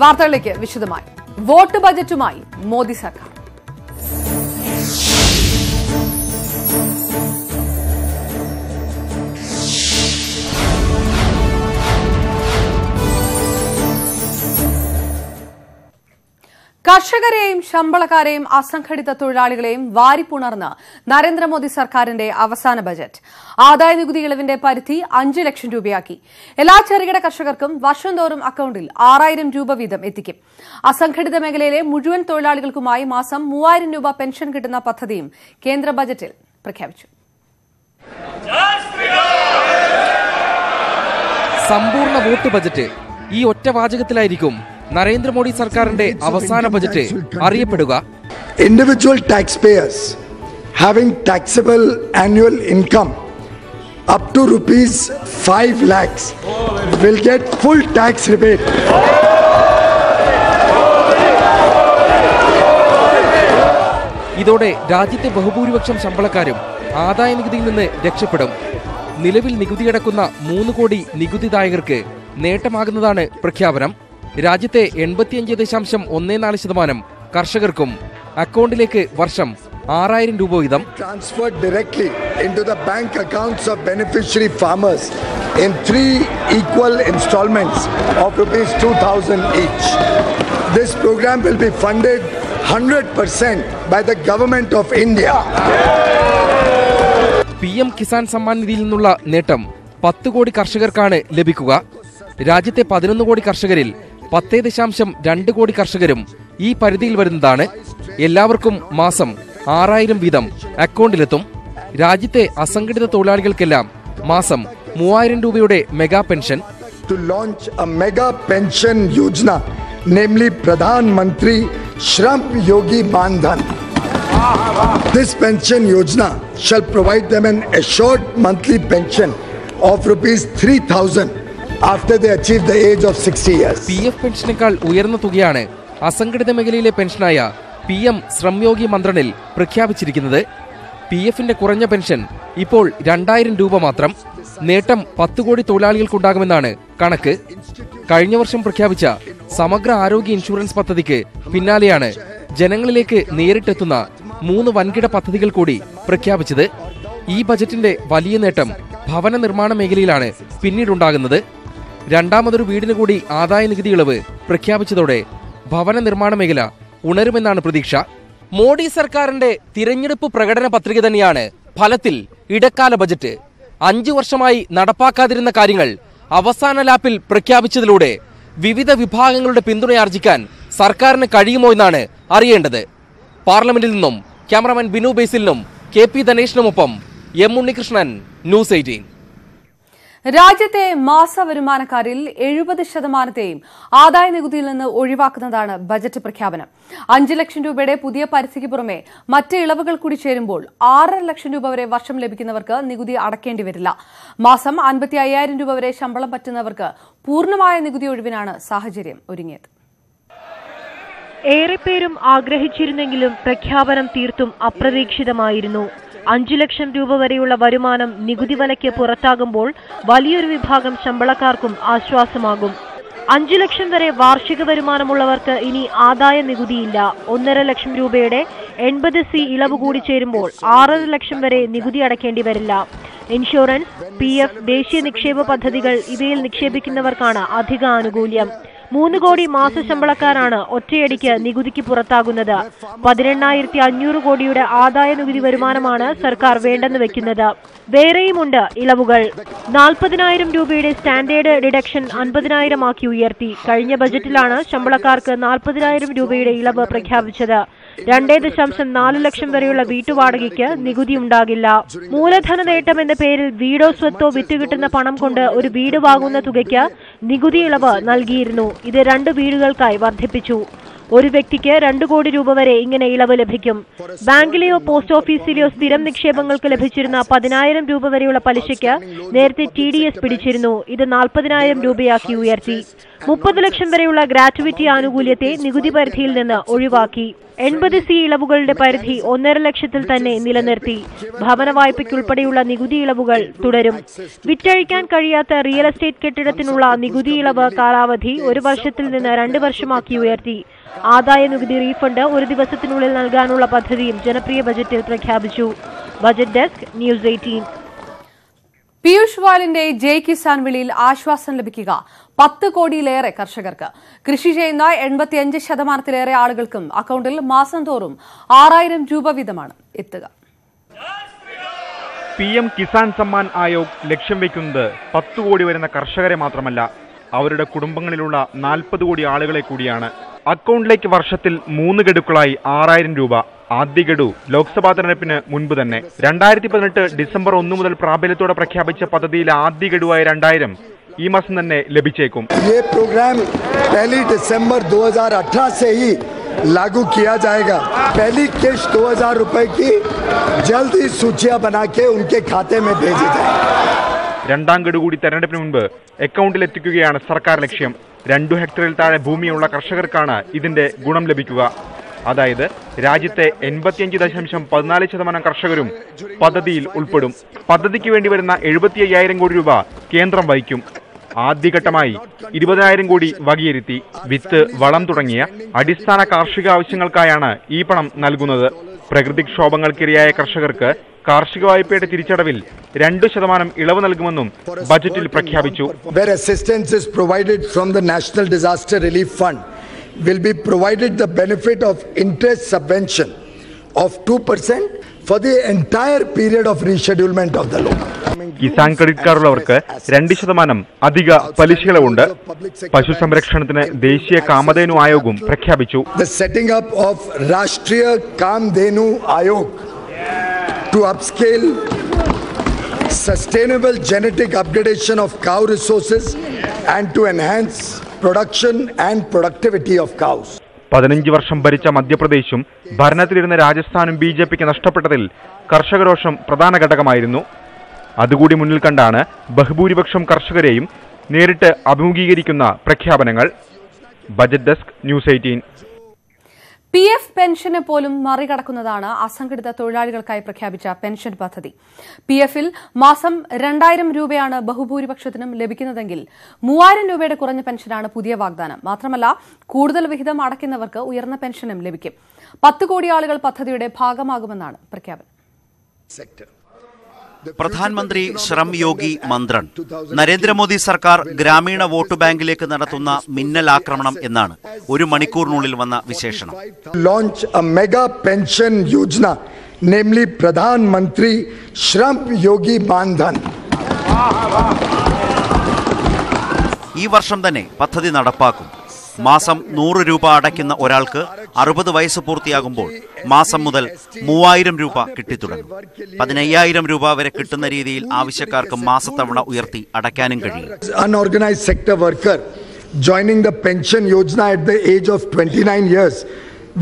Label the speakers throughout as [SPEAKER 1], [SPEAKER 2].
[SPEAKER 1] വാർത്തകളിലേക്ക് വിശദമായി. വോട്ട് ബജറ്റുമായി മോദി സർക്കാർ. കർഷകരെയും ശമ്പളക്കാരെയും അസംഘടിത തൊഴിലാളികളെയും വാരിപ്പുണർന്ന് നരേന്ദ്രമോദി സർക്കാരിന്റെ അവസാന ബജറ്റ്. ആദായ നികുതി ഇളവിന്റെ പരിധി 5 ലക്ഷം രൂപയാക്കി. എല്ലാ ചെറുകിട കർഷകർക്കും വർഷം തോറും അക്കൌണ്ടിൽ 6000 രൂപ വീതം എത്തിക്കും. അസംഘടിത മേഖലയിലെ മുഴുവൻ തൊഴിലാളികൾക്കുമായി മാസം 3000 രൂപ പെൻഷൻ കിട്ടുന്ന പദ്ധതിയും കേന്ദ്ര ബജറ്റിൽ പ്രഖ്യാപിച്ചു.
[SPEAKER 2] സമ്പൂർണ്ണ വോട്ട് ബജറ്റ് ഈ ഒറ്റ വാചകത്തിലായിരിക്കും നരേന്ദ്രമോദി സർക്കാരിന്റെ അവസാന budget അറിയപ്പെടുക.
[SPEAKER 3] Individual taxpayers having taxable annual income up to rupees 5 lakhs will get full tax rebate.
[SPEAKER 2] ഇതോടെ രാജ്യത്തെ ബഹുഭൂരിപക്ഷം ശമ്പളക്കാരും ആദായ നികുതിയിൽ നിന്ന് രക്ഷപ്പെടും. നിലവിൽ നികുതിയടക്കുന്ന 3 കോടി നികുതിദായകർക്ക് നേട്ടമാകുന്നതാണ് പ്രഖ്യാപനം. രാജ്യത്തെ 85.14% കർഷകർക്കും അക്കൗണ്ടിലേക്ക് വർഷം 6000 രൂപ വീതം
[SPEAKER 3] Transferred directly into the bank accounts of beneficiary farmers in 3 equal installments of rupees 2000 each. This program will be funded 100% by the government of India.
[SPEAKER 2] PM Kisan Samman നിധിയിൽ നിന്നുള്ള നേട്ടം 10 കോടി കർഷകർക്കാണ് ലഭിക്കുക. രാജ്യത്തെ 11 കോടി കർഷകരിൽ 10.2 കോടി കർഷകരും ഈ പരിധിയിൽ വരുന്നതാണ്. എല്ലാവർക്കും മാസം 6000 വീതം അക്കൗണ്ടിലെത്തും. രാജ്യത്തെ അസംഘടിത തൊഴിലാളികൾക്കെല്ലാം മാസം 3000 രൂപയുടെ mega pension.
[SPEAKER 3] To launch a mega pension yojana, namely Pradhan Mantri Shram Yogi Man Dhan. This pension yojana shall provide them an assured monthly pension of rupees 3000 after they achieve the age of 60 years.
[SPEAKER 2] PF പെൻഷനേക്കാൾ ഉയർന്ന തുകയാണ് അസംഘടിത മേഖലയിലെ പെൻഷനായ PM ശ്രംയോഗി മന്ത്രണിൽ പ്രഖ്യാപിച്ചിരിക്കുന്നത്. PFന്റെ കുറഞ്ഞ pension ഇപ്പോൾ 2000 രൂപ മാത്രം. നേട്ടം 10 കോടി തൊഴിലാളികൾക്കുണ്ടാകുമെന്നാണ് കണക്ക്. കഴിഞ്ഞ വർഷം പ്രഖ്യാപിച്ച സമഗ്ര ആരോഗ്യ ഇൻഷുറൻസ് പദ്ധതിക്ക് പിന്നാലെയാണ് ജനങ്ങളിലേക്ക് നേരിട്ടെത്തുന്ന 3 വൻകിട പദ്ധതികൾ കൂടി പ്രഖ്യാപിച്ചത്. ഈ ബജറ്റിന്റെ വലിയ നേട്ടം ഭവന നിർമ്മാണ മേഖലയിലാണ് പിന്നീടുണ്ടാകുന്നത്. രണ്ടാമതൊരു വീടിന് കൂടി ആദായ നികുതി ഇളവ് പ്രഖ്യാപിച്ചതോടെ ഭവന നിർമ്മാണ മേഖല ഉണരുമെന്നാണ് പ്രതീക്ഷ. മോഡി സർക്കാരിന്റെ തിരഞ്ഞെടുപ്പ് പ്രകടന പത്രിക തന്നെയാണ് ഫലത്തിൽ ഇടക്കാല ബജറ്റ്. 5 വർഷമായി നടപ്പാക്കാതിരുന്ന കാര്യങ്ങൾ അവസാന ലാപ്പിൽ പ്രഖ്യാപിച്ചതിലൂടെ വിവിധ വിഭാഗങ്ങളുടെ പിന്തുണയാർജിക്കാൻ സർക്കാരിന് കഴിയുമോ എന്നാണ് അറിയേണ്ടത്. പാർലമെന്റിൽ നിന്നും ക്യാമറാമാൻ ബിനു ബേസിലിനും KP ധനേഷിനുമൊപ്പം M ഉണ്ണികൃഷ്ണൻ, ന്യൂസ് 18.
[SPEAKER 1] രാജ്യത്തെ മാസ വരുമാനക്കാരിൽ 70% ആദായ നികുതിയിൽ നിന്ന് ഒഴിവാക്കുന്നതാണ് ബജറ്റ് പ്രഖ്യാപനം. 5 ലക്ഷം രൂപയുടെ പുതിയ പരിധിക്ക് പുറമെ മറ്റ് ഇളവുകൾ കൂടി ചേരുമ്പോൾ 6.5 ലക്ഷം രൂപ വരെ വർഷം ലഭിക്കുന്നവർക്ക് നികുതി അടക്കേണ്ടി വരില്ല. മാസം 55,000 രൂപ വരെ ശമ്പളം പറ്റുന്നവർക്ക് പൂർണ്ണമായ നികുതി ഒഴിവിനാണ് സാഹചര്യം ഒരുങ്ങിയത്.
[SPEAKER 4] ഏറെപ്പേരും ആഗ്രഹിച്ചിരുന്നെങ്കിലും പ്രഖ്യാപനം തീർത്തും അപ്രതീക്ഷിതമായിരുന്നു. 5 ലക്ഷം രൂപ വരെയുള്ള വരുമാനം നികുതി വലയ്ക്ക് പുറത്താകുമ്പോൾ വലിയൊരു വിഭാഗം ശമ്പളക്കാർക്കും ആശ്വാസമാകും. 5 ലക്ഷം വരെ വാർഷിക വരുമാനമുള്ളവർക്ക് ഇനി ആദായ നികുതിയില്ല. 1.5 ലക്ഷം രൂപയുടെ 80C ഇളവ് കൂടി ചേരുമ്പോൾ 6.5 ലക്ഷം വരെ നികുതി അടയ്ക്കേണ്ടി വരില്ല. ഇൻഷുറൻസ്, PF, ദേശീയ നിക്ഷേപ പദ്ധതികൾ ഇവയിൽ നിക്ഷേപിക്കുന്നവർക്കാണ് അധിക ആനുകൂല്യം. 3 കോടി മാസശമ്പളക്കാരാണ് ഒറ്റയടിക്ക് നികുതിക്ക് പുറത്താകുന്നത്. 18,500 കോടിയുടെ ആദായ നികുതി വരുമാനമാണ് സർക്കാർ വേണ്ടെന്ന് വെക്കുന്നത്. വേറെയുമുണ്ട് ഇളവുകൾ. 40,000 രൂപയുടെ സ്റ്റാൻഡേർഡ് ഡിഡക്ഷൻ 50,000 ആക്കി ഉയർത്തി. കഴിഞ്ഞ ബജറ്റിലാണ് ശമ്പളക്കാർക്ക് 40,000 രൂപയുടെ ഇളവ് പ്രഖ്യാപിച്ചത്. 2.4 ലക്ഷം വരെയുള്ള വീട്ടുവാടകയ്ക്ക് നികുതി ഉണ്ടാകില്ല. മൂലധന നേട്ടം എന്ന പേരിൽ വീടോ സ്വത്തോ വിറ്റുകിട്ടുന്ന പണം കൊണ്ട് ഒരു വീട് വാങ്ങുന്ന തുകയ്ക്ക് നികുതി ഇളവ് നൽകിയിരുന്നു. ഇത് 2 വീടുകൾക്കായി വർദ്ധിപ്പിച്ചു. ഒരു വ്യക്തിക്ക് 2 കോടി രൂപ വരെ ഇങ്ങനെ ഇളവ് ലഭിക്കും. ബാങ്കിലെയോ പോസ്റ്റ് ഓഫീസിലെയോ സ്ഥിരം നിക്ഷേപങ്ങൾക്ക് ലഭിച്ചിരുന്ന 10,000 രൂപ വരെയുള്ള പലിശയ്ക്ക് നേരത്തെ TDS പിടിച്ചിരുന്നു. ഇത് 40,000 രൂപയാക്കി ഉയർത്തി. 30 ലക്ഷം വരെയുള്ള ഗ്രാറ്റുവിറ്റി ആനുകൂല്യത്തെ നികുതി പരിധിയിൽ നിന്ന് ഒഴിവാക്കി. 80C ഇളവുകളുടെ പരിധി 1.5 ലക്ഷത്തിൽ തന്നെ നിലനിർത്തി. ഭവന വായ്പയ്ക്കുൾപ്പെടെയുള്ള നികുതി ഇളവുകൾ തുടരും. വിറ്റഴിക്കാൻ കഴിയാത്ത റിയൽ എസ്റ്റേറ്റ് കെട്ടിടത്തിനുള്ള നികുതി ഇളവ് കാലാവധി 1 വർഷത്തിൽ നിന്ന് 2 വർഷമാക്കി ഉയർത്തി. ആദായ നികുതി റീഫണ്ട് 1 ദിവസത്തിനുള്ളിൽ നൽകാനുള്ള പദ്ധതിയും ജനപ്രിയ ബജറ്റിൽ പ്രഖ്യാപിച്ചു. Budget desk, news 18.
[SPEAKER 1] പീയൂഷ് ഗോയലിന്റെ ജയ് കിസാൻ വിളിയിൽ ആശ്വാസം ലഭിക്കുക 10 കോടിയിലേറെ കർഷകർക്ക്. കൃഷി ചെയ്യുന്ന 85% ആളുകൾക്കും അക്കൌണ്ടിൽ മാസം തോറും 6000 രൂപ വീതമാണ് എത്തുക.
[SPEAKER 5] PM കിസാൻ സമ്മാൻ ആയോഗ് ലക്ഷ്യം വയ്ക്കുന്നത് 10 കോടി വരുന്ന കർഷകരെ മാത്രമല്ല, അവരുടെ കുടുംബങ്ങളിലുള്ള 40 കോടി ആളുകളെ കൂടിയാണ്. അക്കൌണ്ടിലേക്ക് വർഷത്തിൽ 3 ഗഡുക്കളായി 6000 രൂപ. ആദ്യ ഗഡു ലോക്സഭാ തെരഞ്ഞെടുപ്പിന് മുൻപ് തന്നെ 2018 ഡിസംബർ 1 മുതൽ പ്രാബല്യത്തോടെ പ്രഖ്യാപിച്ച പദ്ധതിയിലെ ആദ്യ ഗഡുവായ 2000 ഈ മാസം തന്നെ ലഭിച്ചേക്കും.
[SPEAKER 3] ये प्रोग्राम 1 दिसंबर 2018 से ही लागू किया जाएगा. पहली किस्त 2000 रुपए की जल्द ही सूचियां बना के उनके खाते में भेजी जाएगी.
[SPEAKER 5] രണ്ടാം ഗഡു കൂടി തെരഞ്ഞെടുപ്പിന് മുൻപ് അക്കൌണ്ടിൽ എത്തിക്കുകയാണ് സർക്കാർ ലക്ഷ്യം. 2 ഹെക്ടറിൽ താഴെ ഭൂമിയുള്ള കർഷകർക്കാണ് ഇതിന്റെ ഗുണം ലഭിക്കുക. അതായത് രാജ്യത്തെ 85.14% കർഷകരും പദ്ധതിയിൽ ഉൾപ്പെടും. പദ്ധതിക്ക് വേണ്ടി വരുന്ന 75,000 കോടി രൂപ കേന്ദ്രം വഹിക്കും. ആദ്യഘട്ടമായി 20,000 കോടി വകയിരുത്തി. വിത്ത്, വളം തുടങ്ങിയ അടിസ്ഥാന കാർഷിക ആവശ്യങ്ങൾക്കായാണ് ഈ പണം നൽകുന്നത്. പ്രകൃതിക്ഷോഭങ്ങൾക്കിരയായ കർഷകർക്ക് കാർഷിക വായ്പയുടെ തിരിച്ചടവിൽ 2% ഇളവ് നൽകുമെന്നും ബജറ്റിൽ പ്രഖ്യാപിച്ചു.
[SPEAKER 3] Where assistance is provided from the National Disaster Relief Fund, will be provided the benefit of interest subvention of 2% for the entire period of reschedulement of the loan.
[SPEAKER 5] Kisan credit കാർഡുള്ളവർക്ക് 2% അധിക പലിശയിളവുണ്ട്. പശു സംരക്ഷണത്തിന് ദേശീയ കാമധേനു ആയോഗവും പ്രഖ്യാപിച്ചു.
[SPEAKER 3] The setting up of Rashtriya Kamdhenu Ayog to upscale sustainable genetic upgradation of cow resources and to enhance production and productivity of cows.
[SPEAKER 5] 15 വർഷം ഭരിച്ച മധ്യപ്രദേശും ഭരണത്തിലിരുന്ന രാജസ്ഥാനും BJPക്ക് നഷ്ടപ്പെട്ടതിൽ കർഷകരോഷം പ്രധാന ഘടകമായിരുന്നു. അതുകൂടി മുന്നിൽ കണ്ടാണ് ബഹുഭൂരിപക്ഷം കർഷകരെയും നേരിട്ട് അഭിമുഖീകരിക്കുന്ന പ്രഖ്യാപനങ്ങൾ. Budget desk, news 18.
[SPEAKER 1] PF പെൻഷനെ പോലും മറികടക്കുന്നതാണ് അസംഘടിത തൊഴിലാളികൾക്കായി പ്രഖ്യാപിച്ച പെൻഷൻ പദ്ധതി. PFൽ മാസം 2000 രൂപയാണ് ബഹുഭൂരിപക്ഷത്തിനും ലഭിക്കുന്നതെങ്കിൽ 3000 രൂപയുടെ കുറഞ്ഞ പെൻഷനാണ് പുതിയ വാഗ്ദാനം. മാത്രമല്ല, കൂടുതൽ വിഹിതം അടയ്ക്കുന്നവർക്ക് ഉയർന്ന പെൻഷനും ലഭിക്കും. 10 കോടി ആളുകൾ പദ്ധതിയുടെ ഭാഗമാകുമെന്നാണ് പ്രഖ്യാപനം.
[SPEAKER 6] പ്രധാനമന്ത്രി ശ്രം യോഗി മന്ത്രൺ. നരേന്ദ്രമോദി സർക്കാർ ഗ്രാമീണ വോട്ട് ബാങ്കിലേക്ക് നടത്തുന്ന മിന്നൽ ആക്രമണം എന്നാണ് 1 മണിക്കൂറിനുള്ളിൽ വന്ന വിശേഷണം.
[SPEAKER 3] Launch a mega pension yojana, namely Pradhan Mantri Shram Yogi Mandhan.
[SPEAKER 6] ഈ വർഷം തന്നെ പദ്ധതി നടപ്പാക്കും. മാസം 100 രൂപ അടയ്ക്കുന്ന ഒരാൾക്ക് 60 വയസ്സ് പൂർത്തിയാകുമ്പോൾ മാസം മുതൽ 3000 രൂപ കിട്ടിത്തുടങ്ങും. 15,000 രൂപ വരെ കിട്ടുന്ന രീതിയിൽ ആവശ്യക്കാർക്ക് മാസത്തവണ ഉയർത്തി അടയ്ക്കാനും കഴിയും.
[SPEAKER 3] Unorganized sector worker joining the pension yojana at the age of 29 years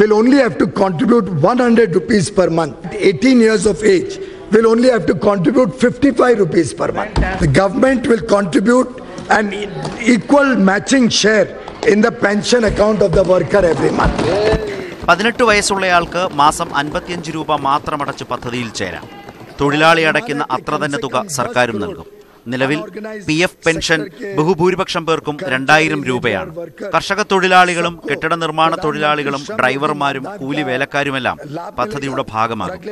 [SPEAKER 3] will only have to contribute 100 rupees per month. 18 years of age will only have to contribute 55 rupees per month. The government will contribute an equal matching share in the pension account of the worker every month.
[SPEAKER 6] 18 വയസ്സുള്ളയാൾക്ക് മാസം 55 രൂപ മാത്രമടച്ച് പദ്ധതിയിൽ ചേരാം. തൊഴിലാളി അടയ്ക്കുന്ന അത്ര തന്നെ തുക സർക്കാരും നൽകും. നിലവിൽ PF പെൻഷൻ ബഹുഭൂരിപക്ഷം പേർക്കും 2000 രൂപയാണ്. കർഷക തൊഴിലാളികളും കെട്ടിട നിർമ്മാണ തൊഴിലാളികളും ഡ്രൈവർമാരും കൂലി വേലക്കാരുമെല്ലാം പദ്ധതിയുടെ ഭാഗമാകും.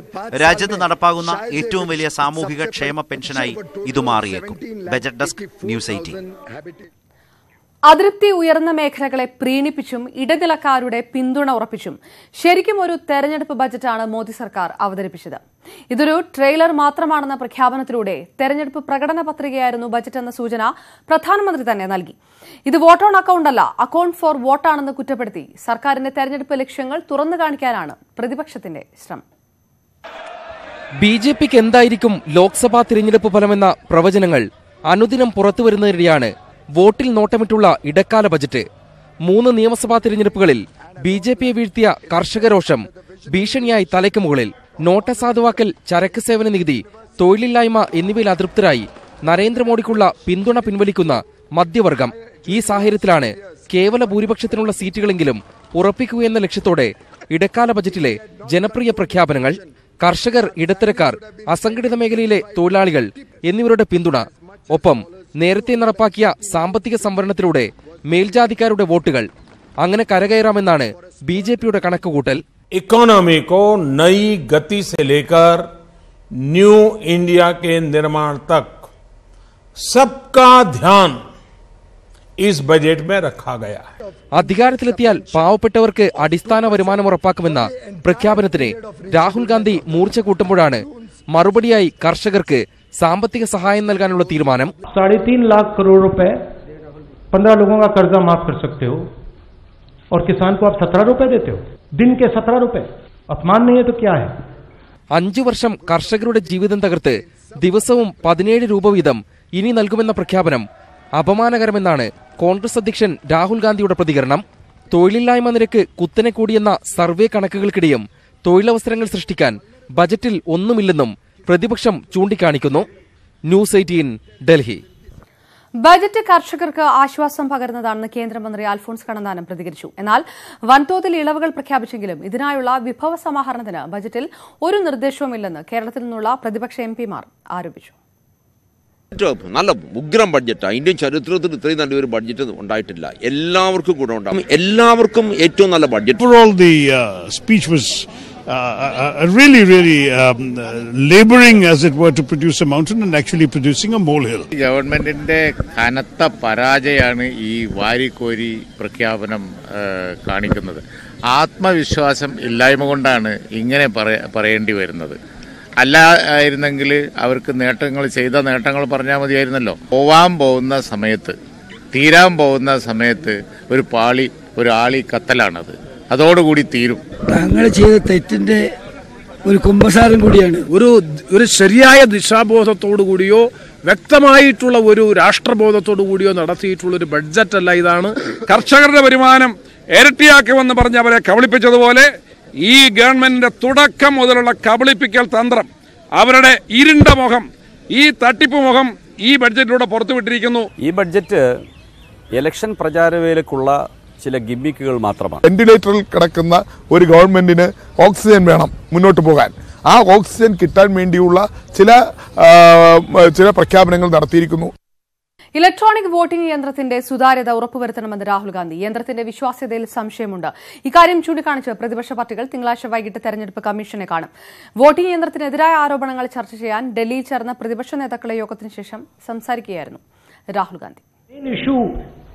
[SPEAKER 6] രാജ്യത്ത് നടപ്പാകുന്ന ഏറ്റവും വലിയ സാമൂഹിക ക്ഷേമ പെൻഷനായി ഇത് മാറിയേക്കും. Budget desk, news 18.
[SPEAKER 1] അതൃപ്തി ഉയർന്ന മേഖലകളെ പ്രീണിപ്പിച്ചും ഇടനിലക്കാരുടെ പിന്തുണ ഉറപ്പിച്ചും ശരിക്കും ഒരു തെരഞ്ഞെടുപ്പ് ബജറ്റാണ് മോദി സർക്കാർ അവതരിപ്പിച്ചത്. ഇതൊരു ട്രെയിലർ മാത്രമാണെന്ന പ്രഖ്യാപനത്തിലൂടെ തെരഞ്ഞെടുപ്പ് പ്രകടന പത്രികയായിരുന്നു ബജറ്റ് എന്ന സൂചന പ്രധാനമന്ത്രി തന്നെ നൽകി. ഇത് വോട്ട് ഓൺ അക്കൌണ്ട് അല്ല, അക്കൌണ്ട് ഫോർ വോട്ടാണെന്ന് കുറ്റപ്പെടുത്തി സർക്കാരിന്റെ തെരഞ്ഞെടുപ്പ് ലക്ഷ്യങ്ങൾ തുറന്നു കാണിക്കാനാണ് പ്രതിപക്ഷത്തിന്റെ ശ്രമം.
[SPEAKER 2] BJPക്ക് എന്തായിരിക്കും ലോക്സഭാ തിരഞ്ഞെടുപ്പ് ഫലമെന്ന പ്രവചനങ്ങൾ അനുദിനം പുറത്തുവരുന്നതിനിടെയാണ് വോട്ടിൽ നോട്ടമിട്ടുള്ള ഇടക്കാല ബജറ്റ്. 3 നിയമസഭാ തിരഞ്ഞെടുപ്പുകളിൽ BJPയെ വീഴ്ത്തിയ കർഷകരോഷം ഭീഷണിയായി തലയ്ക്ക് മുകളിൽ. നോട്ട് അസാധുവാക്കൽ, ചരക്ക് സേവന നികുതി, തൊഴിലില്ലായ്മ എന്നിവയിൽ അതൃപ്തരായി നരേന്ദ്രമോദിക്കുള്ള പിന്തുണ പിൻവലിക്കുന്ന മധ്യവർഗം. ഈ സാഹചര്യത്തിലാണ് കേവല ഭൂരിപക്ഷത്തിനുള്ള സീറ്റുകളെങ്കിലും ഉറപ്പിക്കുകയെന്ന ലക്ഷ്യത്തോടെ ഇടക്കാല ബജറ്റിലെ ജനപ്രിയ പ്രഖ്യാപനങ്ങൾ, കർഷകർ, ഇടത്തരക്കാർ, അസംഘടിത മേഖലയിലെ തൊഴിലാളികൾ എന്നിവരുടെ പിന്തുണ, ഒപ്പം നേരത്തെ നടപ്പാക്കിയ സാമ്പത്തിക സംവരണത്തിലൂടെ മേൽജാതിക്കാരുടെ വോട്ടുകൾ, അങ്ങനെ കരകയറാമെന്നാണ് ബിജെപിയുടെ കണക്കുകൂട്ടൽ.
[SPEAKER 7] इकोनॉमी को नई गति से लेकर न्यू इंडिया के निर्माण तक सबका ध्यान इस बजट में रखा गया है.
[SPEAKER 2] അധികാരത്തിലെത്തിയാൽ പാവപ്പെട്ടവർക്ക് അടിസ്ഥാന വരുമാനം ഉറപ്പാക്കുമെന്ന പ്രഖ്യാപനത്തിന് രാഹുൽ ഗാന്ധി മൂർച്ച കൂട്ടുമ്പോഴാണ് മറുപടിയായി കർഷകർക്ക് സാമ്പത്തിക സഹായം നൽകാനുള്ള തീരുമാനം.
[SPEAKER 8] 3.5 लाख करोड़ रुपए 15 लोगों का कर्जा माफ कर सकते हो और किसान को आप 17 रुपए देते हो, दिन के 17 रुपए. अपमान नहीं है तो क्या है?
[SPEAKER 2] 5 വർഷം കർഷകരുടെ ജീവിതം തകർത്ത് ദിവസവും 17 രൂപ വീതം ഇനി നൽകുമെന്ന പ്രഖ്യാപനം അപമാനകരമെന്നാണ് കോൺഗ്രസ് അധ്യക്ഷൻ രാഹുൽ ഗാന്ധിയുടെ പ്രതികരണം. തൊഴിലില്ലായ്മ നിരക്ക് കുത്തനെ കൂടിയെന്ന സർവേ കണക്കുകൾക്കിടെയും തൊഴിലവസരങ്ങൾ സൃഷ്ടിക്കാൻ ബജറ്റിൽ ഒന്നുമില്ലെന്നും പ്രതിപക്ഷം ചൂണ്ടിക്കാണിക്കുന്നു. ന്യൂസ് 18 ഡൽഹി.
[SPEAKER 1] ബജറ്റ് കർഷകർക്ക് ആശ്വാസം പകരുന്നതാണെന്ന് കേന്ദ്രമന്ത്രി അൽഫോൺസ് കണ്ണന്താനം പ്രതികരിച്ചു. എന്നാൽ വൻതോതിൽ ഇളവുകൾ പ്രഖ്യാപിച്ചെങ്കിലും ഇതിനായുള്ള വിഭവ സമാഹരണത്തിന് ബജറ്റിൽ ഒരു നിർദ്ദേശവുമില്ലെന്ന് കേരളത്തിൽ നിന്നുള്ള പ്രതിപക്ഷ എംപിമാർ ആരോപിച്ചു.
[SPEAKER 9] നല്ല ഉഗ്രം ബഡ്ജറ്റാണ്. ഇന്ത്യൻ ചരിത്രത്തിൽ ഇത്രയും നല്ലൊരു ബഡ്ജറ്റ് ഉണ്ടായിട്ടില്ല. എല്ലാവർക്കും ഗുണം ഉണ്ടാകും. എല്ലാവർക്കും ഏറ്റവും നല്ല budget.
[SPEAKER 10] really laboring as it were to produce a mountain and actually producing a molehill.
[SPEAKER 11] ഗവൺമെന്റിന്റെ കനത്ത പരാജയമാണ് ഈ വാരിക്കോരി പ്രഖ്യാപനം കാണിക്കുന്നത്. ആത്മവിശ്വാസം ഇല്ലായ്മ കൊണ്ടാണ് ഇങ്ങനെ പറയേണ്ടി വരുന്നത്. അല്ലായിരുന്നെങ്കിൽ അവർക്ക് ചെയ്ത നേട്ടങ്ങൾ പറഞ്ഞാൽ മതിയായിരുന്നല്ലോ. തീരാൻ പോകുന്ന സമയത്ത് ഒരു ആളി കത്തലാണത്. അതോടുകൂടി തീരും.
[SPEAKER 12] തങ്ങൾ ചെയ്ത തെറ്റിന്റെ ഒരു കുമ്പസാരം കൂടിയാണ്.
[SPEAKER 13] ഒരു ശരിയായ ദിശാബോധത്തോടു കൂടിയോ വ്യക്തമായിട്ടുള്ള ഒരു രാഷ്ട്രബോധത്തോടു കൂടിയോ നടത്തിയിട്ടുള്ള ഒരു ബഡ്ജറ്റ് അല്ല ഇതാണ്.
[SPEAKER 14] കർഷകരുടെ വരുമാനം ഇരട്ടിയാക്കുമെന്ന് പറഞ്ഞ് അവരെ കബളിപ്പിച്ചതുപോലെ ഈ ഗവൺമെന്റിന്റെ തുടക്കം മുതലുള്ള കബളിപ്പിക്കൽ തന്ത്രം, അവരുടെ ഇരുണ്ട മുഖം, ഈ തട്ടിപ്പ് മുഖം ഈ ബഡ്ജറ്റിലൂടെ പുറത്തുവിട്ടിരിക്കുന്നു.
[SPEAKER 15] ഈ ബഡ്ജറ്റ് ഇലക്ഷൻ പ്രചാരവേലക്കുള്ള ചില ഗിമ്മിക്കുകൾ മാത്രമാണ്.
[SPEAKER 16] വെന്റിലേറ്ററിൽ കിടക്കുന്ന ഒരു ഗവൺമെന്റിന് ഓക്സിജൻ വേണം മുന്നോട്ട് പോകാൻ. ആ ഓക്സിജൻ കിട്ടാൻ വേണ്ടിയുള്ള ചില പ്രഖ്യാപനങ്ങൾ നടത്തിയിരിക്കുന്നു.
[SPEAKER 1] ഇലക്ട്രോണിക് വോട്ടിംഗ് യന്ത്രത്തിന്റെ സുതാര്യത ഉറപ്പുവരുത്തണമെന്ന് രാഹുൽ ഗാന്ധി. യന്ത്രത്തിന്റെ വിശ്വാസ്യതയിൽ സംശയമുണ്ട്. ഇക്കാര്യം ചൂണ്ടിക്കാണിച്ച് പ്രതിപക്ഷ പാർട്ടികൾ തിങ്കളാഴ്ച വൈകിട്ട് തെരഞ്ഞെടുപ്പ് കമ്മീഷനെ കാണും. വോട്ടിംഗ് യന്ത്രത്തിനെതിരായ ആരോപണങ്ങൾ ചർച്ച ചെയ്യാൻ ഡൽഹിയിൽ ചേർന്ന പ്രതിപക്ഷ നേതാക്കളുടെ യോഗത്തിന് ശേഷം സംസാരിക്കുകയായിരുന്നു Rahul Gandhi.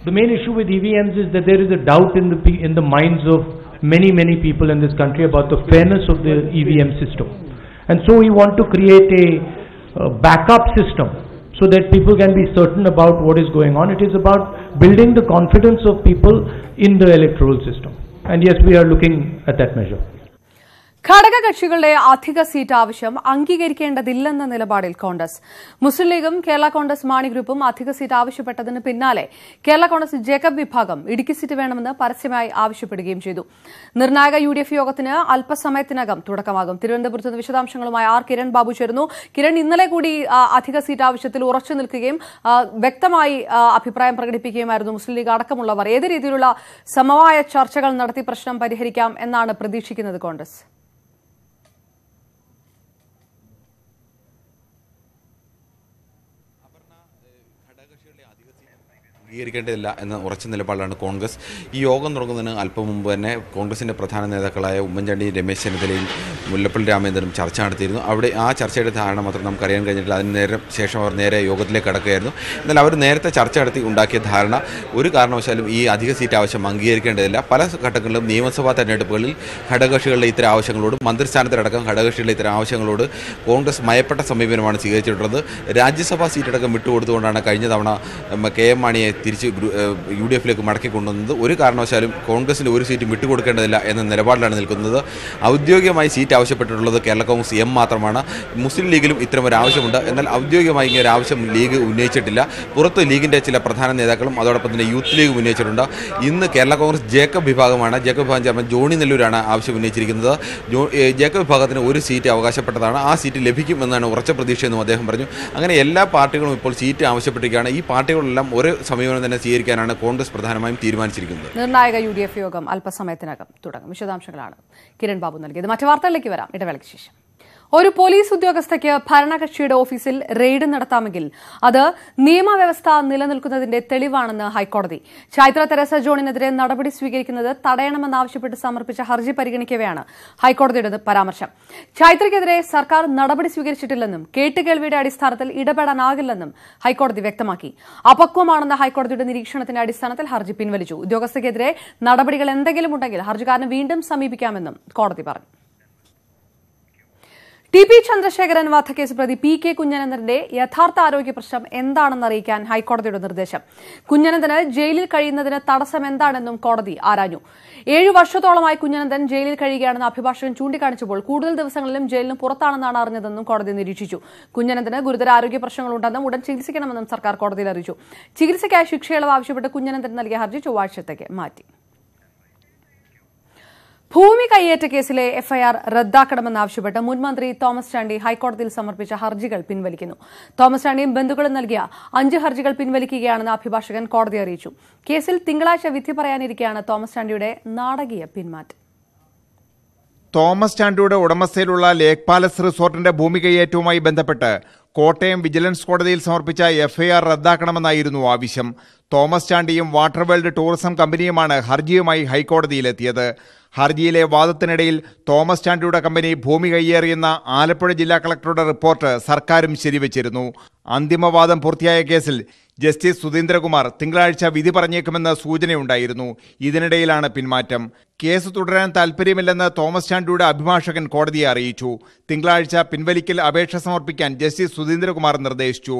[SPEAKER 8] The main issue with EVMs is that there is a doubt in the minds of many people in this country about the fairness of the EVM system, and so we want to create a backup system so that people can be certain about what is going on. It is about building the confidence of people in the electoral system, and yes, we are looking at that measure.
[SPEAKER 1] ഘടകകക്ഷികളുടെ അധിക seat ആവശ്യം അംഗീകരിക്കേണ്ടതില്ലെന്ന നിലപാടിൽ കോൺഗ്രസ്. മുസ്ലിം ലീഗും കേരള കോൺഗ്രസ് മാണി ഗ്രൂപ്പും അധിക seat ആവശ്യപ്പെട്ടതിന് പിന്നാലെ Kerala Congress Jacob വിഭാഗം Idukki seat വേണമെന്ന് പരസ്യമായി ആവശ്യപ്പെടുകയും ചെയ്തു. നിർണായക UDF യോഗത്തിന് അല്പസമയത്തിനകം തുടക്കമാകും. തിരുവനന്തപുരത്ത് നിന്ന് വിശദാംശങ്ങളുമായി കിരൺ ബാബു ചേരുന്നു. കിരൺ, ഇന്നലെ കൂടി അധിക സീറ്റ് ആവശ്യത്തിൽ ഉറച്ചു നിൽക്കുകയും വ്യക്തമായി അഭിപ്രായം പ്രകടിപ്പിക്കുകയുമായിരുന്നു മുസ്ലിം ലീഗ് അടക്കമുള്ളവർ. ഏത് രീതിയിലുള്ള സമവായ ചർച്ചകൾ നടത്തി പ്രശ്നം പരിഹരിക്കാം എന്നാണ് പ്രതീക്ഷിക്കുന്നത് കോൺഗ്രസ്?
[SPEAKER 9] അംഗീകരിക്കേണ്ടതില്ല എന്ന ഉറച്ച നിലപാടാണ് കോൺഗ്രസ്. ഈ യോഗം തുടങ്ങുന്നതിന് അല്പം മുമ്പ് തന്നെ കോൺഗ്രസിൻ്റെ പ്രധാന നേതാക്കളായ ഉമ്മൻചാണ്ടിയും രമേശ് ചെന്നിത്തലയും മുല്ലപ്പള്ളി രാമചന്ദ്രനും ചർച്ച നടത്തിയിരുന്നു. അവിടെ ആ ചർച്ചയുടെ ധാരണ മാത്രം നമുക്ക് അറിയാൻ കഴിഞ്ഞിട്ടില്ല. അതിന് ശേഷം അവർ നേരെ യോഗത്തിലേക്ക് കടക്കുകയായിരുന്നു. എന്നാൽ അവർ നേരത്തെ ചർച്ച നടത്തി ഉണ്ടാക്കിയ ധാരണ ഒരു കാരണവശാലും ഈ അധിക സീറ്റ് ആവശ്യം അംഗീകരിക്കേണ്ടതില്ല. പല ഘട്ടങ്ങളിലും നിയമസഭാ തെരഞ്ഞെടുപ്പുകളിൽ ഘടകകക്ഷികളുടെ ഇത്തരം ആവശ്യങ്ങളോട്, മന്ത്രിസ്ഥാനത്തിലടക്കം ഘടകകക്ഷികളുടെ ഇത്തരം ആവശ്യങ്ങളോട് കോൺഗ്രസ് മയപ്പെട്ട സമീപനമാണ് സ്വീകരിച്ചിട്ടുള്ളത്. രാജ്യസഭാ സീറ്റടക്കം വിട്ടുകൊടുത്തുകൊണ്ടാണ് കഴിഞ്ഞ തവണ KM മാണിയെ തിരിച്ച് UDFിലേക്ക് മടക്കി കൊണ്ടുവന്നത്. ഒരു കാരണവശാലും കോൺഗ്രസിന് ഒരു സീറ്റും വിട്ടുകൊടുക്കേണ്ടതില്ല എന്ന നിലപാടിലാണ് നിൽക്കുന്നത്. ഔദ്യോഗികമായി സീറ്റ് ആവശ്യപ്പെട്ടിട്ടുള്ളത് കേരള കോൺഗ്രസ് M മാത്രമാണ്. മുസ്ലിം ലീഗിലും ഇത്തരം ഒരു ആവശ്യമുണ്ട്. എന്നാൽ ഔദ്യോഗികമായി ഇങ്ങനെ ഒരു ആവശ്യം ലീഗ് ഉന്നയിച്ചിട്ടില്ല. പുറത്ത് ലീഗിൻ്റെ ചില പ്രധാന നേതാക്കളും അതോടൊപ്പം തന്നെ യൂത്ത് ലീഗ് ഉന്നയിച്ചിട്ടുണ്ട്. ഇന്ന് കേരള കോൺഗ്രസ് ജേക്കബ് വിഭാഗമാണ്. ജേക്കബ് വിഭാഗം ചെയർമാൻ ജോണി നെല്ലൂരാണ് ആവശ്യം ഉന്നയിച്ചിരിക്കുന്നത്. ജേക്കബ് വിഭാഗത്തിന് ഒരു സീറ്റ് അവകാശപ്പെട്ടതാണ്. ആ സീറ്റ് ലഭിക്കുമെന്നാണ് ഉറച്ച പ്രതീക്ഷയെന്നും അദ്ദേഹം പറഞ്ഞു. അങ്ങനെ എല്ലാ പാർട്ടികളും ഇപ്പോൾ സീറ്റ് ആവശ്യപ്പെട്ടിരിക്കുകയാണ്. ഈ പാർട്ടികളെല്ലാം ഒരു സമീപനം സമീപനം തന്നെ സ്വീകരിക്കാനാണ് കോൺഗ്രസ് പ്രധാനമായും തീരുമാനിച്ചിരിക്കുന്നത്.
[SPEAKER 1] നിർണായക UDF യോഗം അല്പസമയത്തിനകം തുടങ്ങും. വിശദാംശങ്ങളാണ് കിരൺ ബാബു നൽകിയത്. മറ്റു വാർത്തകളിലേക്ക് വരാം ഇടവേളയ്ക്ക് ശേഷം. ഒരു പോലീസ് ഉദ്യോഗസ്ഥയ്ക്ക് ഭരണകക്ഷിയുടെ ഓഫീസിൽ റെയ്ഡ് നടത്താമെങ്കിൽ അത് നിയമവ്യവസ്ഥ നിലനിൽക്കുന്നതിന്റെ തെളിവാണെന്ന് ഹൈക്കോടതി. ചൈത്ര തെരേസ ജോണിനെതിരെ നടപടി സ്വീകരിക്കുന്നത് തടയണമെന്നാവശ്യപ്പെട്ട് സമർപ്പിച്ച ഹർജി പരിഗണിക്കവെയാണ് ഹൈക്കോടതിയുടെ പരാമർശം. ചൈത്രയ്ക്കെതിരെ സർക്കാർ നടപടി സ്വീകരിച്ചിട്ടില്ലെന്നും കേട്ടുകേൾവിയുടെ അടിസ്ഥാനത്തിൽ ഇടപെടാനാകില്ലെന്നും ഹൈക്കോടതി വ്യക്തമാക്കി. അപക്വമാണെന്ന ഹൈക്കോടതിയുടെ നിരീക്ഷണത്തിന്റെ അടിസ്ഥാനത്തിൽ ഹർജി പിൻവലിച്ചു. ഉദ്യോഗസ്ഥയ്ക്കെതിരെ നടപടികൾ എന്തെങ്കിലും ഉണ്ടെങ്കിൽ ഹർജിക്കാരന് വീണ്ടും സമീപിക്കാമെന്നും കോടതി പറഞ്ഞു. TP ചന്ദ്രശേഖരൻ വധക്കേസ് പ്രതി PK കുഞ്ഞനന്ദന്റെ യഥാർത്ഥ ആരോഗ്യ പ്രശ്നം എന്താണെന്ന് അറിയിക്കാൻ ഹൈക്കോടതിയുടെ നിർദ്ദേശം. കുഞ്ഞനന്ദന് ജയിലിൽ കഴിയുന്നതിന് തടസ്സം എന്താണെന്നും കോടതി ആരാഞ്ഞു. 7 വർഷത്തോളമായി കുഞ്ഞനന്ദൻ ജയിലിൽ കഴിയുകയാണെന്ന് അഭിഭാഷകൻ ചൂണ്ടിക്കാണിച്ചപ്പോൾ കൂടുതൽ ദിവസങ്ങളിലും ജയിലിന് പുറത്താണെന്നാണ് അറിഞ്ഞതെന്നും കോടതി നിരീക്ഷിച്ചു. കുഞ്ഞനന്ദന് ഗുരുതര ആരോഗ്യ പ്രശ്നങ്ങളുണ്ടെന്നും ഉടൻ ചികിത്സിക്കണമെന്നും സർക്കാർ കോടതിയിൽ അറിയിച്ചു. ചികിത്സയ്ക്കായി ശിക്ഷയിളവ് ആവശ്യപ്പെട്ട് കുഞ്ഞനന്ദൻ നൽകിയ ഹർജി ചൊവ്വാഴ്ചത്തേക്ക് മാറ്റി. ഭൂമി കയ്യേറ്റ കേസിലെ FIR റദ്ദാക്കണമെന്നാവശ്യപ്പെട്ട് മുൻ മന്ത്രി തോമസ് ചാണ്ടി ഹൈക്കോടതിയിൽ സമർപ്പിച്ച ഹർജികൾ പിൻവലിക്കുന്നു. തോമസ് ചാണ്ടിയും ബന്ധുക്കളും നൽകിയ 5 ഹർജികൾ പിൻവലിക്കുകയാണെന്ന് അഭിഭാഷകൻ കോടതിയെ അറിയിച്ചു. കേസിൽ തിങ്കളാഴ്ച വിധി പറയാനിരിക്കെയാണ് തോമസ് ചാണ്ടിയുടെ നാടകീയ പിന്മാറ്റം.
[SPEAKER 17] തോമസ് ചാണ്ടിയുടെ ഉടമസ്ഥയിലുള്ള ലേക്ക് പാലസ് റിസോർട്ടിന്റെ ഭൂമി കയ്യേറ്റവുമായി ബന്ധപ്പെട്ട് കോട്ടയം വിജിലൻസ് കോടതിയിൽ സമർപ്പിച്ച FIR റദ്ദാക്കണമെന്നായിരുന്നു ആവശ്യം. തോമസ് ചാണ്ടിയും വാട്ടർ വേൾഡ് ടൂറിസം കമ്പനിയുമാണ് ഹർജിയുമായി ഹൈക്കോടതിയിലെത്തിയത്. ഹർജിയിലെ വാദത്തിനിടയിൽ തോമസ് ചാണ്ടിയുടെ കമ്പനി ഭൂമി കയ്യേറിയെന്ന ആലപ്പുഴ ജില്ലാ കളക്ടറുടെ റിപ്പോർട്ട് സർക്കാരും ശരിവച്ചിരുന്നു. അന്തിമവാദം പൂർത്തിയായ കേസിൽ ജസ്റ്റിസ് സുധീന്ദ്രകുമാർ തിങ്കളാഴ്ച വിധി പറഞ്ഞേക്കുമെന്ന് സൂചനയുണ്ടായിരുന്നു. ഇതിനിടയിലാണ് പിന്മാറ്റം. കേസ് തുടരാൻ താൽപര്യമില്ലെന്ന് തോമസ് ചാണ്ടിയുടെ അഭിഭാഷകൻ കോടതിയെ അറിയിച്ചു. തിങ്കളാഴ്ച പിൻവലിക്കൽ അപേക്ഷ സമർപ്പിക്കാൻ ജസ്റ്റിസ് സുധീന്ദ്രകുമാർ നിർദ്ദേശിച്ചു.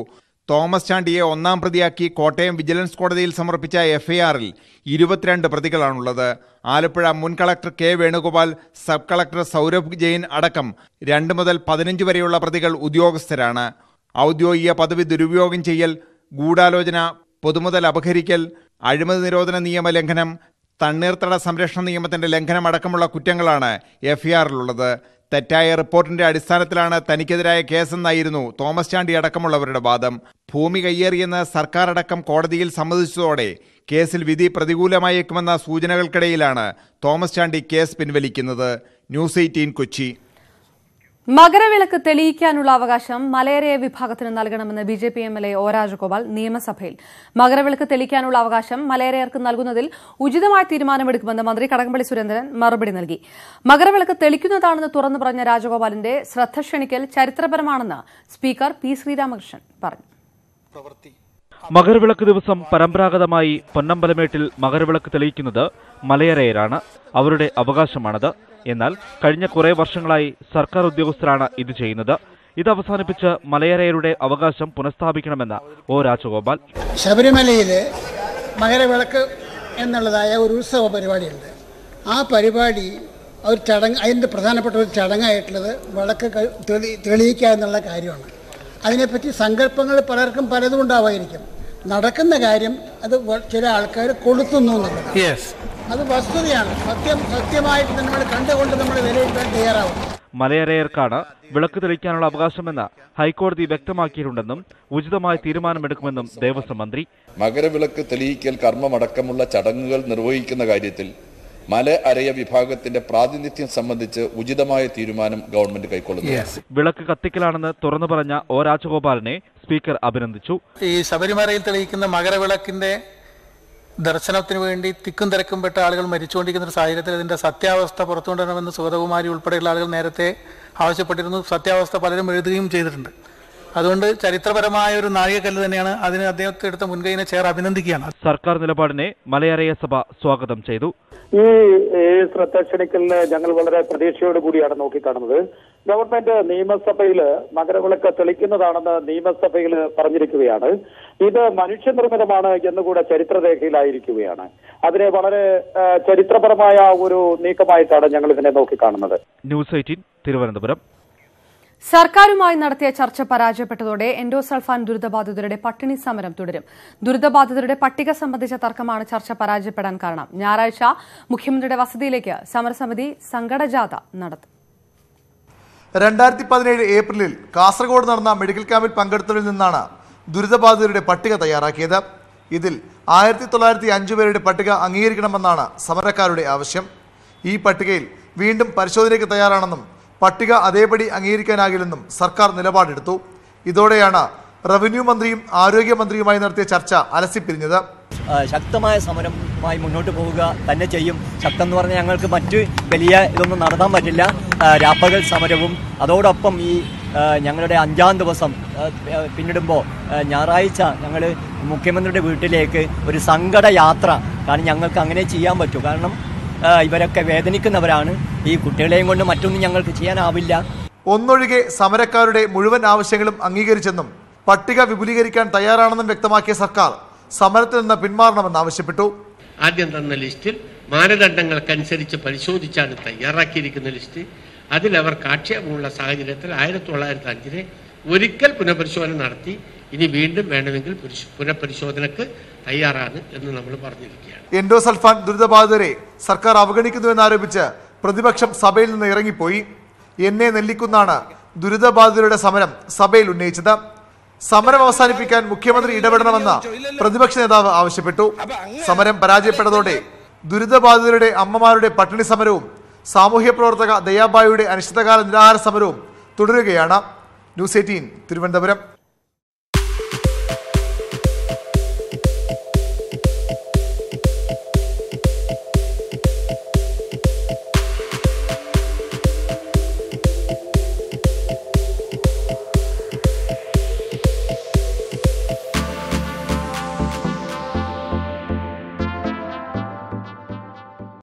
[SPEAKER 17] തോമസ് ചാണ്ടിയെ ഒന്നാം പ്രതിയാക്കി കോട്ടയം വിജിലൻസ് കോടതിയിൽ സമർപ്പിച്ച FIRൽ 22 പ്രതികളാണുള്ളത്. ആലപ്പുഴ മുൻ collector K Venugopal, sub collector Saurabh Jain അടക്കം 2 മുതൽ 15 വരെയുള്ള പ്രതികൾ ഉദ്യോഗസ്ഥരാണ്. ഔദ്യോഗിക പദവി ദുരുപയോഗം ചെയ്യൽ, ഗൂഢാലോചന, പൊതുമുതൽ അപഹരിക്കൽ, അഴിമതി നിരോധന നിയമ ലംഘനം, തണ്ണീർത്തട സംരക്ഷണ നിയമത്തിന്റെ ലംഘനം അടക്കമുള്ള കുറ്റങ്ങളാണ് FIRലുള്ളത്. തെറ്റായ റിപ്പോർട്ടിന്റെ അടിസ്ഥാനത്തിലാണ് തനിക്കെതിരായ കേസെന്നായിരുന്നു തോമസ് ചാണ്ടി അടക്കമുള്ളവരുടെ വാദം. ഭൂമി കയ്യേറിയെന്ന് സർക്കാർ അടക്കം കോടതിയിൽ സമ്മതിച്ചതോടെ കേസിൽ വിധി പ്രതികൂലമായേക്കുമെന്ന സൂചനകൾക്കിടയിലാണ് തോമസ് ചാണ്ടി കേസ് പിൻവലിക്കുന്നത്. ന്യൂസ് 18 കൊച്ചി.
[SPEAKER 1] മകരവിളക്ക് തെളിയിക്കാനുള്ള അവകാശം മലയരയ വിഭാഗത്തിന് നൽകണമെന്ന് BJP MLA ഒ രാജഗോപാൽ നിയമസഭയിൽ. മകരവിളക്ക് തെളിയിക്കാനുള്ള അവകാശം മലയരയർക്ക് നൽകുന്നതിൽ ഉചിതമായ തീരുമാനമെടുക്കുമെന്ന് മന്ത്രി കടകംപള്ളി സുരേന്ദ്രൻ മറുപടി നൽകി. മകരവിളക്ക് തെളിക്കുന്നതാണെന്ന് തുറന്നു പറഞ്ഞ രാജഗോപാലിന്റെ ശ്രദ്ധ ക്ഷണിക്കൽ ചരിത്രപരമാണെന്ന് സ്പീക്കർ P. ശ്രീരാമകൃഷ്ണൻ പറഞ്ഞു.
[SPEAKER 18] മകരവിളക്ക് ദിവസം പരമ്പരാഗതമായി പൊന്നമ്പലമേട്ടിൽ മകരവിളക്ക് തെളിയിക്കുന്നത് മലയരയരാണ്. അവരുടെ അവകാശമാണത്. എന്നാൽ കഴിഞ്ഞ കുറെ വർഷങ്ങളായി സർക്കാർ ഉദ്യോഗസ്ഥരാണ് ഇത് ചെയ്യുന്നത്. ഇത് അവസാനിപ്പിച്ച് മലയരയരുടെ അവകാശം പുനഃസ്ഥാപിക്കണമെന്ന് ഒ രാജഗോപാൽ.
[SPEAKER 19] ശബരിമലയിലെ മകരവിളക്ക് എന്നുള്ളതായ ഒരു ഉത്സവ പരിപാടിയുണ്ട്. ആ പരിപാടി ഒരു ചടങ്ങ്, അതിൻ്റെ പ്രധാനപ്പെട്ട ഒരു ചടങ്ങായിട്ടുള്ളത് വിളക്ക് തെളിയിക്കുക എന്നുള്ള കാര്യമാണ്. അതിനെപ്പറ്റി സങ്കല്പങ്ങൾ പലർക്കും പലതും ഉണ്ടാവായിരിക്കും. നടക്കുന്ന കാര്യം അത് ചില ആൾക്കാർ കൊളുത്തുന്നു എന്നുള്ളത് അത് വസ്തുതയാണ്. സത്യമായിട്ട് നമ്മൾ കണ്ടുകൊണ്ട് നമ്മൾ വിലയിരുത്താൻ തയ്യാറാവും.
[SPEAKER 18] മലയരയർക്കാണ് വിളക്ക് തെളിയിക്കാനുള്ള അവകാശമെന്ന് ഹൈക്കോടതി വ്യക്തമാക്കിയിട്ടുണ്ടെന്നും ഉചിതമായ തീരുമാനമെടുക്കുമെന്നും ദേവസ്വം മന്ത്രി.
[SPEAKER 20] മകരവിളക്ക് തെളിയിക്കൽ കർമ്മമടക്കമുള്ള ചടങ്ങുകൾ നിർവഹിക്കുന്ന കാര്യത്തിൽ മലയരയ വിഭാഗത്തിന്റെ പ്രാതിനിധ്യം സംബന്ധിച്ച് ഉചിതമായ തീരുമാനം ഗവൺമെന്റ് കൈക്കൊള്ളുന്നു.
[SPEAKER 18] വിളക്ക് കത്തിക്കലാണെന്ന് തുറന്നു പറഞ്ഞ ഒ രാജഗോപാലിനെ സ്പീക്കർ അഭിനന്ദിച്ചു.
[SPEAKER 19] ഈ ശബരിമലയിൽ തെളിയിക്കുന്ന മകരവിളക്കിന്റെ ദർശനത്തിന് വേണ്ടി തിക്കും തിരക്കും പെട്ട ആളുകൾ മരിച്ചുകൊണ്ടിരിക്കുന്ന ഒരു സാഹചര്യത്തിൽ ഇതിന്റെ സത്യാവസ്ഥ പുറത്തുകൊണ്ടുവരണമെന്ന് സുഗതകുമാരി ഉൾപ്പെടെയുള്ള ആളുകൾ നേരത്തെ ആവശ്യപ്പെട്ടിരുന്നു. സത്യാവസ്ഥ പലരും എഴുതുകയും ചെയ്തിട്ടുണ്ട്. അതുകൊണ്ട് ചരിത്രപരമായ ഒരു നാഴികക്കല്ല് തന്നെയാണ്. അതിന് അദ്ദേഹത്തെ എടുത്ത മുൻകൈനെ അഭിനന്ദിക്കുകയാണ്.
[SPEAKER 18] സർക്കാർ നിലപാടിനെ മലയരയ സഭ സ്വാഗതം ചെയ്തു.
[SPEAKER 21] ഈ ശ്രദ്ധ ക്ഷണിക്കലിന് ഞങ്ങൾ വളരെ പ്രതീക്ഷയോട് കൂടിയാണ് നോക്കിക്കാണുന്നത്. ഗവൺമെന്റ് നിയമസഭയിൽ മകരവിളക്ക് തെളിക്കുന്നതാണെന്ന് നിയമസഭയിൽ പറഞ്ഞിരിക്കുകയാണ്. ഇത് മനുഷ്യനിർമ്മിതമാണ് എന്നുകൂടെ ചരിത്രരേഖയിലായിരിക്കുകയാണ്. അതിനെ വളരെ ചരിത്രപരമായ ഒരു നീക്കമായിട്ടാണ് ഞങ്ങൾ ഇതിനെ നോക്കിക്കാണുന്നത്.
[SPEAKER 18] ന്യൂസ് 18 തിരുവനന്തപുരം.
[SPEAKER 1] സർക്കാരുമായി നടത്തിയ ചർച്ച പരാജയപ്പെട്ടതോടെ എൻഡോസൾഫാൻ ദുരിതബാധിതരുടെ പട്ടിണി സമരം തുടരും. ദുരിതബാധിതരുടെ പട്ടിക സംബന്ധിച്ച തർക്കമാണ് ചർച്ച പരാജയപ്പെടാൻ കാരണം. ഞായറാഴ്ച മുഖ്യമന്ത്രിയുടെ വസതിയിലേക്ക് സമരസമിതി സങ്കടജാഥ നടത്തും.
[SPEAKER 22] 2017 ഏപ്രിലിൽ കാസർഗോഡ് നടന്ന മെഡിക്കൽ ക്യാമ്പിൽ പങ്കെടുത്തവരിൽ നിന്നാണ് ദുരിതബാധിതരുടെ പട്ടിക തയ്യാറാക്കിയത്.
[SPEAKER 4] ഇതിൽ 1905 പേരുടെ പട്ടിക അംഗീകരിക്കണമെന്നാണ് സമരക്കാരുടെ ആവശ്യം. ഈ പട്ടികയിൽ വീണ്ടും പരിശോധനയ്ക്ക് തയ്യാറാണെന്നും പട്ടിക അതേപടി അംഗീകരിക്കാനാകില്ലെന്നും സർക്കാർ നിലപാടെടുത്തു. ഇതോടെയാണ് റവന്യൂ മന്ത്രിയും ആരോഗ്യമന്ത്രിയുമായി നടത്തിയ ചർച്ച അലസിപ്പിരിഞ്ഞത്.
[SPEAKER 22] ശക്തമായ സമരമായി മുന്നോട്ട് പോവുക തന്നെ ചെയ്യും. ശക്തം എന്ന് പറഞ്ഞാൽ ഞങ്ങൾക്ക് മറ്റ് വലിയ ഇതൊന്നും നടത്താൻ പറ്റില്ല. രാപ്പകൽ സമരവും അതോടൊപ്പം ഈ ഞങ്ങളുടെ 5-ാം ദിവസം പിന്നിടുമ്പോൾ ഞായറാഴ്ച ഞങ്ങൾ മുഖ്യമന്ത്രിയുടെ വീട്ടിലേക്ക് ഒരു സങ്കട യാത്ര. കാരണം ഞങ്ങൾക്ക് അങ്ങനെ ചെയ്യാൻ പറ്റൂ. കാരണം ഇവരൊക്കെ വേദനിക്കുന്നവരാണ്. ഈ കുട്ടികളെയും കൊണ്ട് മറ്റൊന്നും ഞങ്ങൾക്ക് ചെയ്യാനാവില്ല.
[SPEAKER 4] ഒന്നൊഴികെ സമരക്കാരുടെ മുഴുവൻ ആവശ്യങ്ങളും അംഗീകരിച്ചെന്നും പട്ടിക വിപുലീകരിക്കാൻ തയ്യാറാണെന്നും വ്യക്തമാക്കിയ സർക്കാർ സമരത്തിൽ നിന്ന് പിന്മാറണമെന്ന് ആവശ്യപ്പെട്ടു.
[SPEAKER 23] ആദ്യം തന്ന ലിസ്റ്റിൽ മാനദണ്ഡങ്ങൾക്കനുസരിച്ച് പരിശോധിച്ചാണ് തയ്യാറാക്കിയിരിക്കുന്ന ലിസ്റ്റ്. അതിൽ അവർക്ക് ആക്ഷേപമുള്ള സാഹചര്യത്തിൽ 1905 ഒരിക്കൽ പുനഃപരിശോധന നടത്തി ഇനി വീണ്ടും വേണമെങ്കിൽ പുനഃപരിശോധനക്ക് തയ്യാറാണ് എന്ന് നമ്മൾ പറഞ്ഞിരിക്കുകയാണ്.
[SPEAKER 4] എൻഡോസൾഫാൻ ദുരിതബാധിതരെ സർക്കാർ അവഗണിക്കുന്നുവെന്നാരോപിച്ച് പ്രതിപക്ഷം സഭയിൽ നിന്ന് ഇറങ്ങിപ്പോയി. എന്നെ നെല്ലിക്കുന്നാണ് ദുരിതബാധിതരുടെ സമരം സഭയിൽ ഉന്നയിച്ചത്. സമരം അവസാനിപ്പിക്കാൻ മുഖ്യമന്ത്രി ഇടപെടണമെന്ന് പ്രതിപക്ഷ നേതാവ് ആവശ്യപ്പെട്ടു. സമരം പരാജയപ്പെട്ടതോടെ ദുരിതബാധിതരുടെ അമ്മമാരുടെ പട്ടിണി സമരവും സാമൂഹ്യ പ്രവർത്തക ദയാബായിയുടെ അനിശ്ചിതകാല നിരാഹാര സമരവും തുടരുകയാണ്. ന്യൂസ് 18 തിരുവനന്തപുരം.